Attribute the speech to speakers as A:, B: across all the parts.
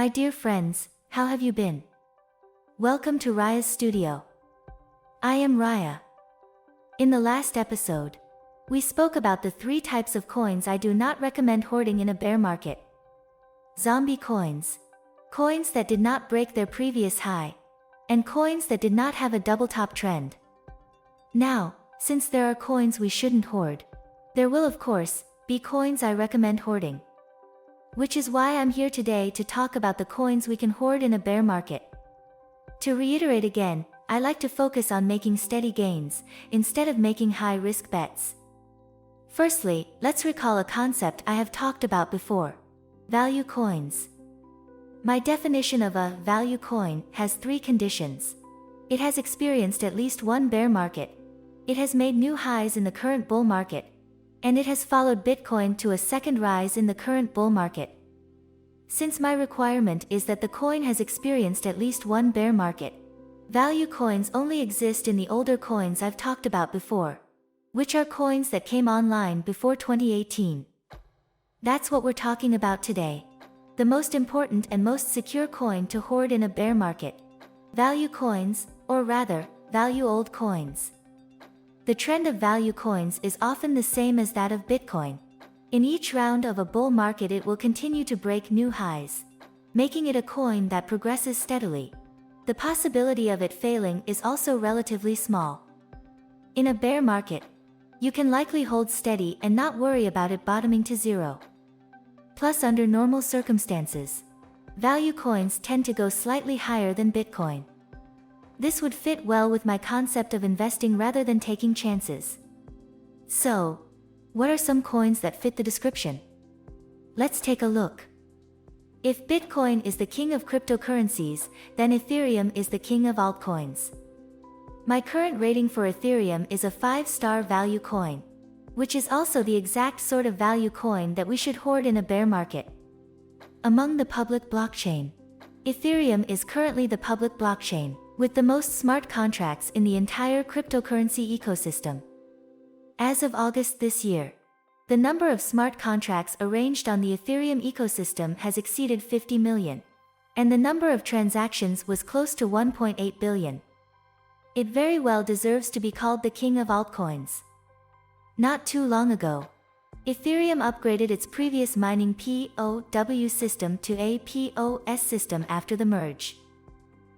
A: My dear friends, how have you been? Welcome to Raya's studio. I am Raya. In the last episode, we spoke about the 3 types of coins I do not recommend hoarding in a bear market. Zombie coins. Coins that did not break their previous high. And coins that did not have a double top trend. Now, since there are coins we shouldn't hoard, there will of course be coins I recommend hoarding. Which is why I'm here today to talk about the coins we can hoard in a bear market. To reiterate again, I like to focus on making steady gains, instead of making high-risk bets. Firstly, let's recall a concept I have talked about before. Value coins. My definition of a value coin has 3 conditions. It has experienced at least one bear market. It has made new highs in the current bull market. And it has followed Bitcoin to a second rise in the current bull market. Since my requirement is that the coin has experienced at least one bear market, value coins only exist in the older coins I've talked about before, which are coins that came online before 2018. That's what we're talking about today. The most important and most secure coin to hoard in a bear market. Value coins, or rather, value old coins. The trend of value coins is often the same as that of Bitcoin. In each round of a bull market it will continue to break new highs, making it a coin that progresses steadily. The possibility of it failing is also relatively small. In a bear market, you can likely hold steady and not worry about it bottoming to zero. Plus, under normal circumstances, value coins tend to go slightly higher than Bitcoin. This would fit well with my concept of investing rather than taking chances. So, what are some coins that fit the description? Let's take a look. If Bitcoin is the king of cryptocurrencies, then Ethereum is the king of altcoins. My current rating for Ethereum is a 5-star value coin, which is also the exact sort of value coin that we should hoard in a bear market. Among the public blockchain, Ethereum is currently the public blockchain, with the most smart contracts in the entire cryptocurrency ecosystem. As of August this year, the number of smart contracts arranged on the Ethereum ecosystem has exceeded 50 million, and the number of transactions was close to 1.8 billion. It very well deserves to be called the king of altcoins. Not too long ago, Ethereum upgraded its previous mining POW system to a POS system after the merge.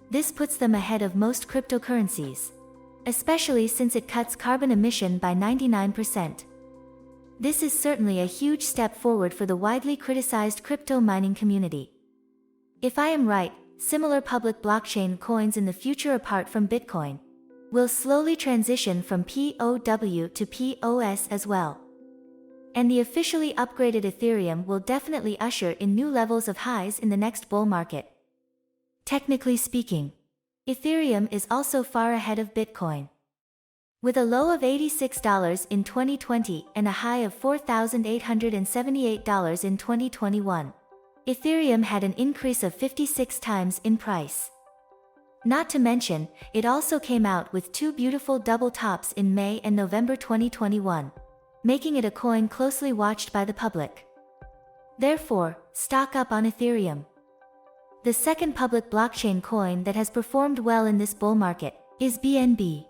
A: This puts them ahead of most cryptocurrencies, especially since it cuts carbon emission by 99%. This is certainly a huge step forward for the widely criticized crypto mining community. If I am right, similar public blockchain coins in the future apart from Bitcoin will slowly transition from POW to POS as well. And the officially upgraded Ethereum will definitely usher in new levels of highs in the next bull market. Technically speaking, Ethereum is also far ahead of Bitcoin. With a low of $86 in 2020 and a high of $4,878 in 2021, Ethereum had an increase of 56 times in price. Not to mention, it also came out with 2 beautiful double tops in May and November 2021, making it a coin closely watched by the public. Therefore, stock up on Ethereum. The second public blockchain coin that has performed well in this bull market is BNB.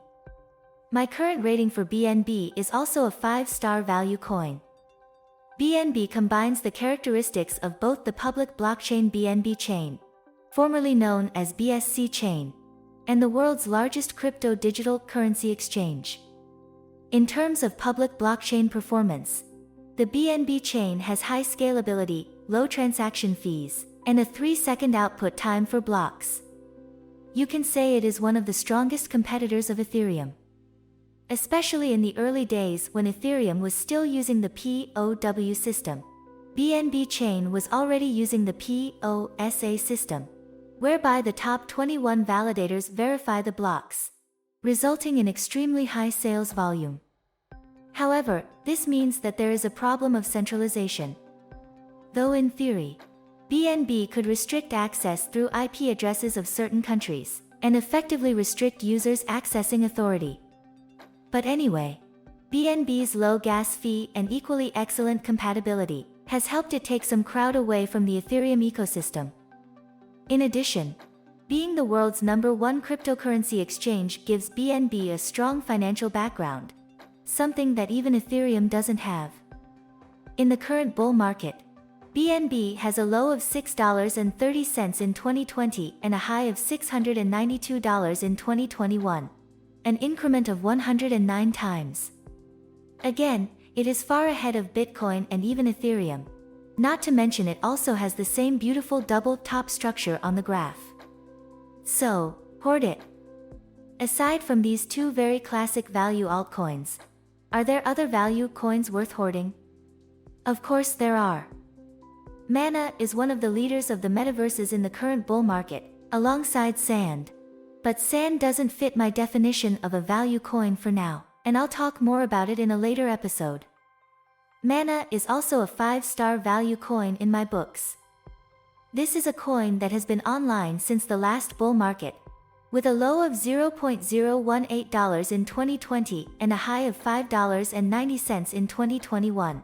A: My current rating for BNB is also a 5-star value coin. BNB combines the characteristics of both the public blockchain BNB chain, formerly known as BSC chain, and the world's largest crypto digital currency exchange. In terms of public blockchain performance, the BNB chain has high scalability, low transaction fees, and a 3-second output time for blocks. You can say it is one of the strongest competitors of Ethereum. Especially in the early days when Ethereum was still using the POW system, BNB chain was already using the POSA system, whereby the top 21 validators verify the blocks, resulting in extremely high sales volume. However, this means that there is a problem of centralization. Though in theory, BNB could restrict access through IP addresses of certain countries, and effectively restrict users accessing authority. But anyway, BNB's low gas fee and equally excellent compatibility has helped it take some crowd away from the Ethereum ecosystem. In addition, being the world's #1 cryptocurrency exchange gives BNB a strong financial background, something that even Ethereum doesn't have. In the current bull market, BNB has a low of $6.30 in 2020 and a high of $692 in 2021, an increment of 109 times. Again, it is far ahead of Bitcoin and even Ethereum, not to mention it also has the same beautiful double top structure on the graph. So, hoard it. Aside from these two very classic value altcoins, are there other value coins worth hoarding? Of course there are. Mana is one of the leaders of the metaverses in the current bull market, alongside Sand. But Sand doesn't fit my definition of a value coin for now, and I'll talk more about it in a later episode. Mana is also a 5-star value coin in my books. This is a coin that has been online since the last bull market, with a low of $0.018 in 2020 and a high of $5.90 in 2021,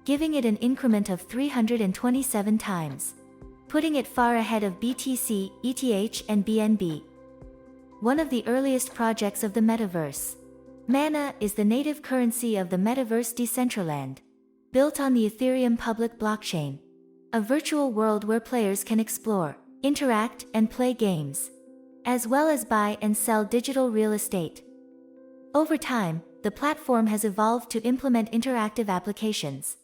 A: giving it an increment of 327 times, putting it far ahead of BTC, ETH, and BNB. One of the earliest projects of the metaverse. Mana is the native currency of the metaverse Decentraland, built on the Ethereum public blockchain, a virtual world where players can explore, interact, and play games, as well as buy and sell digital real estate. Over time, the platform has evolved to implement interactive applications,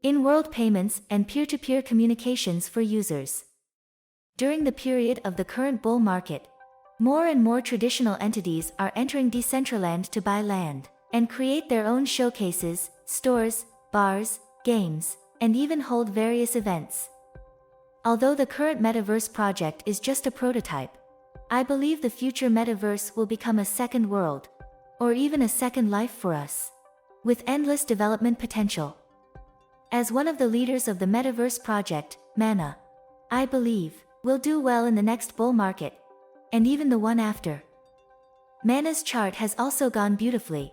A: in-world payments, and peer-to-peer communications for users. During the period of the current bull market, more and more traditional entities are entering Decentraland to buy land and create their own showcases, stores, bars, games, and even hold various events. Although the current metaverse project is just a prototype, I believe the future metaverse will become a second world, or even a second life for us, with endless development potential. As one of the leaders of the metaverse project, Mana, I believe, will do well in the next bull market, and even the one after. Mana's chart has also gone beautifully,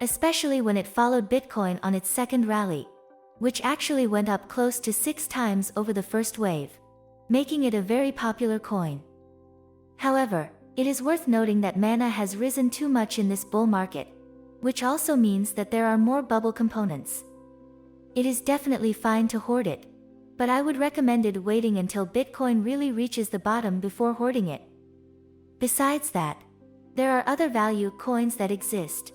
A: especially when it followed Bitcoin on its second rally, which actually went up close to 6 times over the first wave, making it a very popular coin. However, it is worth noting that Mana has risen too much in this bull market, which also means that there are more bubble components. It is definitely fine to hoard it, but I would recommend waiting until Bitcoin really reaches the bottom before hoarding it. Besides that, there are other value coins that exist,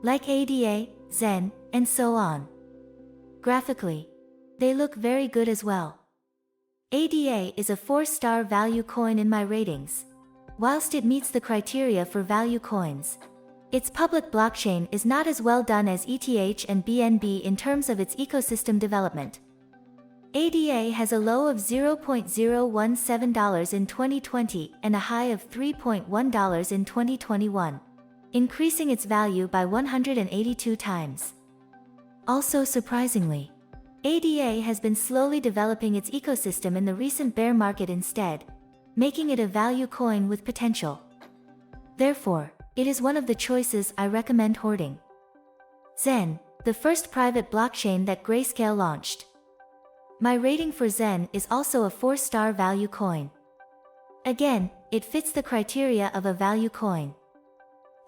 A: like ADA, Zen, and so on. Graphically, they look very good as well. ADA is a 4-star value coin in my ratings. Whilst it meets the criteria for value coins, its public blockchain is not as well done as ETH and BNB in terms of its ecosystem development. ADA has a low of $0.017 in 2020 and a high of $3.1 in 2021, increasing its value by 182 times. Also surprisingly, ADA has been slowly developing its ecosystem in the recent bear market instead, making it a value coin with potential. Therefore, it is one of the choices I recommend hoarding. Zen, the first private blockchain that Grayscale launched. My rating for Zen is also a 4-star value coin. Again, it fits the criteria of a value coin.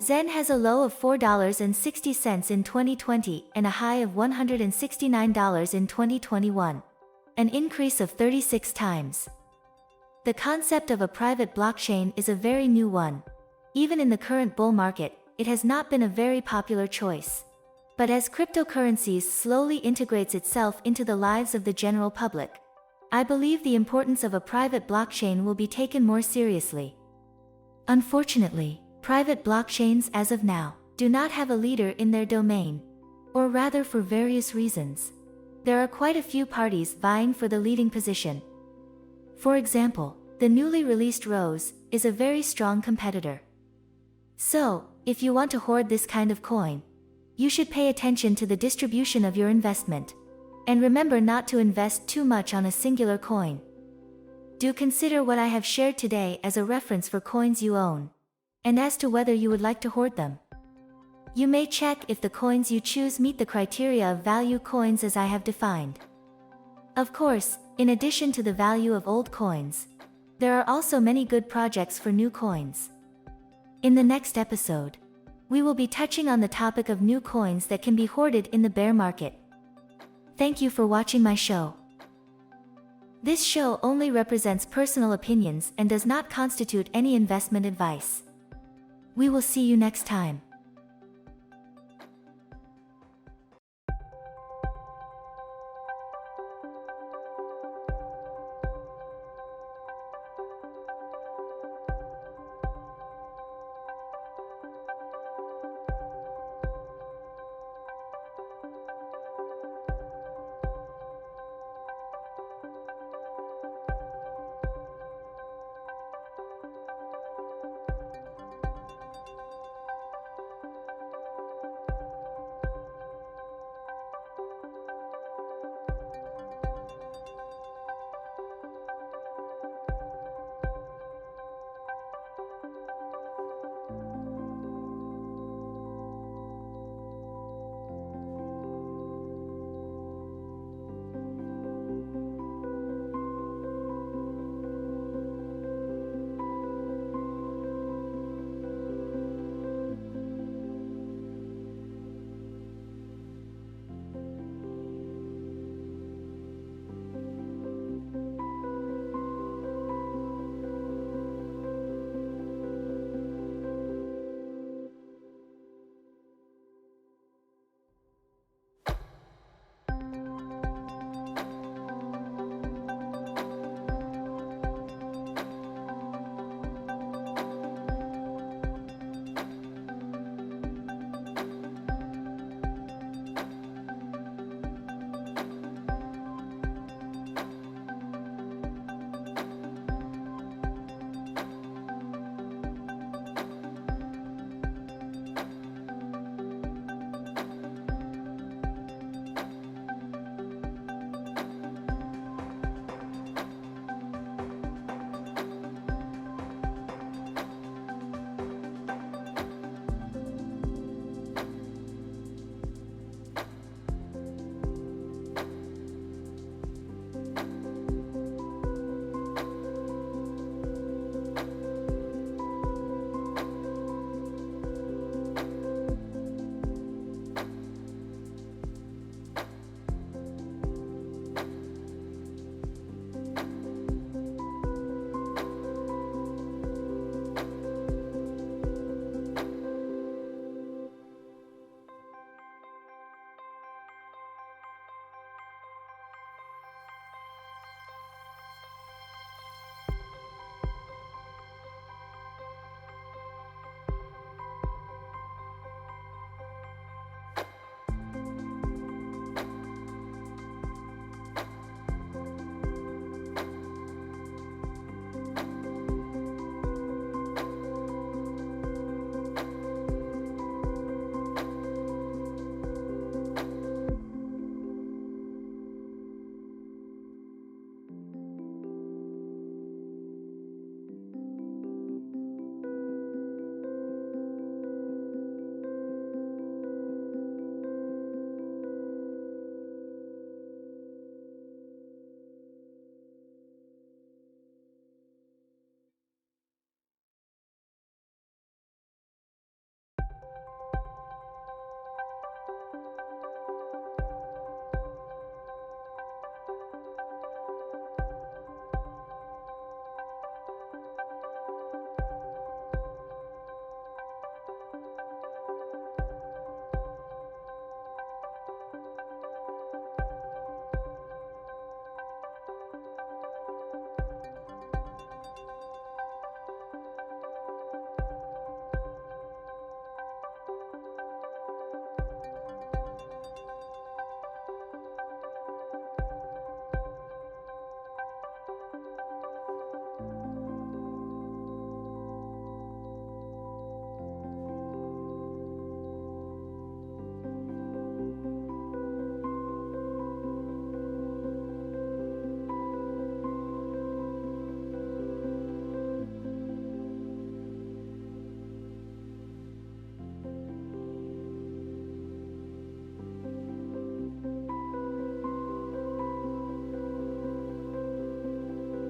A: Zen has a low of $4.60 in 2020 and a high of $169 in 2021, an increase of 36 times. The concept of a private blockchain is a very new one. Even in the current bull market, it has not been a very popular choice. But as cryptocurrencies slowly integrates itself into the lives of the general public, I believe the importance of a private blockchain will be taken more seriously. Unfortunately, private blockchains as of now do not have a leader in their domain, or rather for various reasons. There are quite a few parties vying for the leading position. For example, the newly released Rose is a very strong competitor. So, if you want to hoard this kind of coin, you should pay attention to the distribution of your investment, and remember not to invest too much on a singular coin. Do consider what I have shared today as a reference for coins you own, and as to whether you would like to hoard them. You may check if the coins you choose meet the criteria of value coins as I have defined. Of course, in addition to the value of old coins, There are also many good projects for new coins. In the next episode, we will be touching on the topic of new coins that can be hoarded in the bear market. Thank you for watching my show. This show only represents personal opinions and does not constitute any investment advice. We will see you next time.